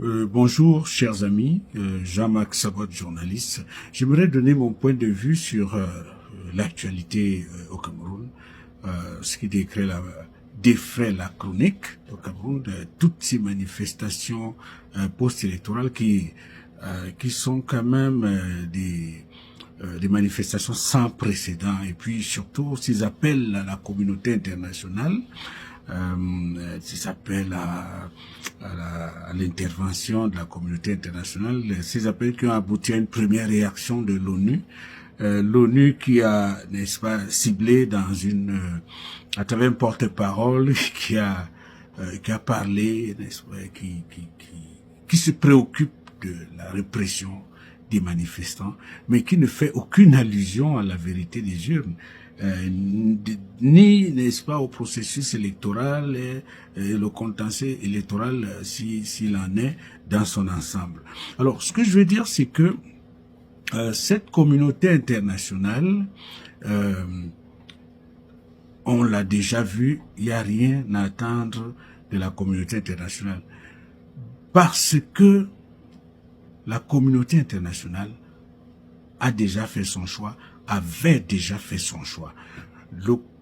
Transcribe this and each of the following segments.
Bonjour, chers amis, Jean-Marc Sabot, journaliste. J'aimerais donner mon point de vue sur l'actualité au Cameroun, ce qui défraie la chronique au Cameroun, de toutes ces manifestations post-électorales qui sont quand même des manifestations sans précédent, et puis surtout ces appels à la communauté internationale, ces appels à l'intervention de la communauté internationale, ces appels qui ont abouti à une première réaction de l'ONU. L'ONU qui a, n'est-ce pas, ciblé à travers un porte-parole qui a parlé, n'est-ce pas, qui se préoccupe de la répression des manifestants, mais qui ne fait aucune allusion à la vérité des urnes, ni, n'est-ce pas, au processus électoral et le contentieux électoral, s'il en est dans son ensemble. Alors, ce que je veux dire, c'est que cette communauté internationale, on l'a déjà vu, il n'y a rien à attendre de la communauté internationale. Parce que la communauté internationale a déjà fait son choix, avait déjà fait son choix.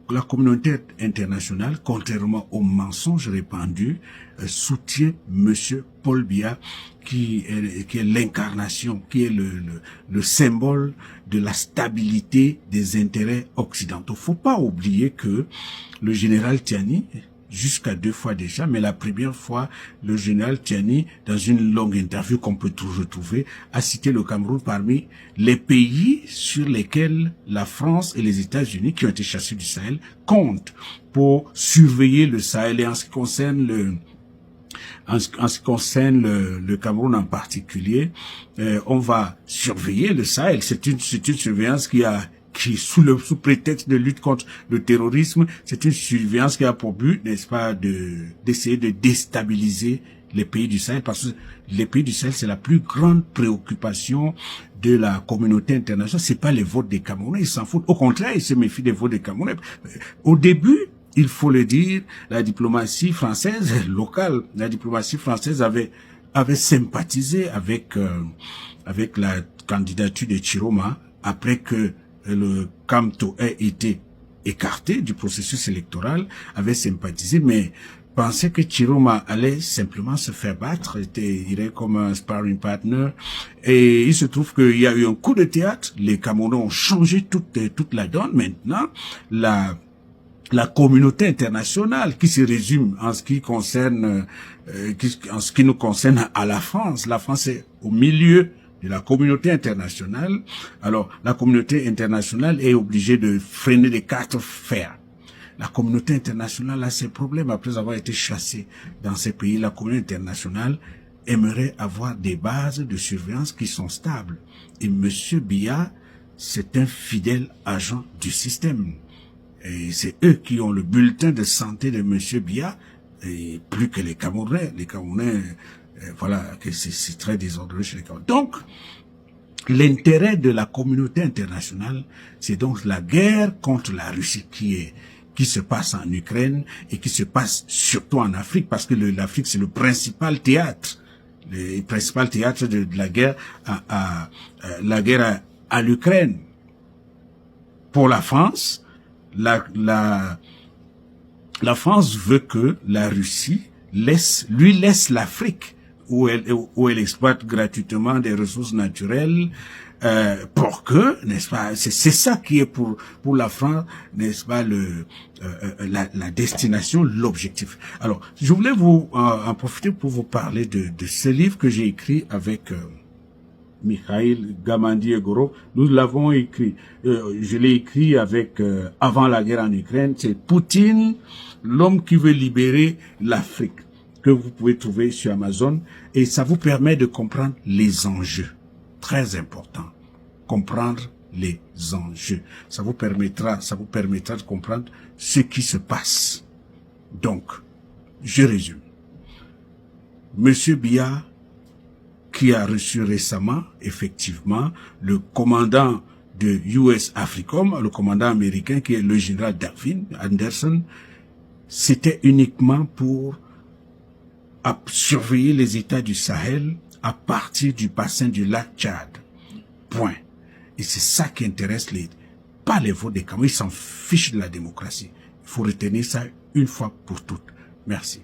La communauté internationale, contrairement aux mensonges répandus, soutient Monsieur Paul Biya, qui est l'incarnation, qui est le symbole de la stabilité des intérêts occidentaux. Faut pas oublier que le général Tiani, jusqu'à 2 fois déjà, mais la première fois, le général Tiani, dans une longue interview qu'on peut retrouver, a cité le Cameroun parmi les pays sur lesquels la France et les États-Unis, qui ont été chassés du Sahel, comptent pour surveiller le Sahel. Et en ce qui concerne le Cameroun en particulier, on va surveiller le Sahel. C'est une surveillance qui sous prétexte de lutte contre le terrorisme, c'est une surveillance qui a pour but, n'est-ce pas, d'essayer de déstabiliser les pays du Sahel, parce que les pays du Sahel, c'est la plus grande préoccupation de la communauté internationale. C'est pas les votes des Camerounais, ils s'en foutent. Au contraire, ils se méfient des votes des Camerounais. Au début, il faut le dire, la diplomatie française locale, la diplomatie française avait sympathisé avec la candidature de Chiroma après que le Camto ait été écarté du processus électoral, avait sympathisé, mais pensait que Chiroma allait simplement se faire battre, il est comme un sparring partner, et il se trouve qu'il y a eu un coup de théâtre, les Camerounais ont changé toute la donne. Maintenant, la communauté internationale, qui se résume en ce qui nous concerne à la France est au milieu de la communauté internationale. Alors, la communauté internationale est obligée de freiner les 4 fers. La communauté internationale a ses problèmes après avoir été chassée dans ces pays. La communauté internationale aimerait avoir des bases de surveillance qui sont stables. Et Monsieur Biya, c'est un fidèle agent du système. Et c'est eux qui ont le bulletin de santé de Monsieur Biya, et plus que les Camerounais. Les Camerounais, voilà, que c'est très désordonné chez les Camerounais. Donc, l'intérêt de la communauté internationale, c'est donc la guerre contre la Russie qui se passe en Ukraine et qui se passe surtout en Afrique, parce que l'Afrique, c'est le principal théâtre, de la guerre à l'Ukraine. Pour la France, la France veut que la Russie lui laisse l'Afrique, où elle exploite gratuitement des ressources naturelles, pour que, n'est-ce pas, c'est ça qui est pour la France, n'est-ce pas, la destination, l'objectif. Alors, je voulais en profiter pour vous parler de ce livre que j'ai écrit avec Mikhail Gamandier-Goro. Nous l'avons écrit, je l'ai écrit avec avant la guerre en Ukraine. C'est Poutine, l'homme qui veut libérer l'Afrique, que vous pouvez trouver sur Amazon, et ça vous permet de comprendre les enjeux. Très important. Comprendre les enjeux. Ça vous permettra de comprendre ce qui se passe. Donc, je résume. Monsieur Biya, qui a reçu récemment, effectivement, le commandant de US AFRICOM, le commandant américain, qui est le général Anderson, c'était uniquement pour à surveiller les États du Sahel à partir du bassin du lac Tchad. Point. Et c'est ça qui intéresse pas les votes des Camerounais. Ils s'en fichent de la démocratie. Il faut retenir ça une fois pour toutes. Merci.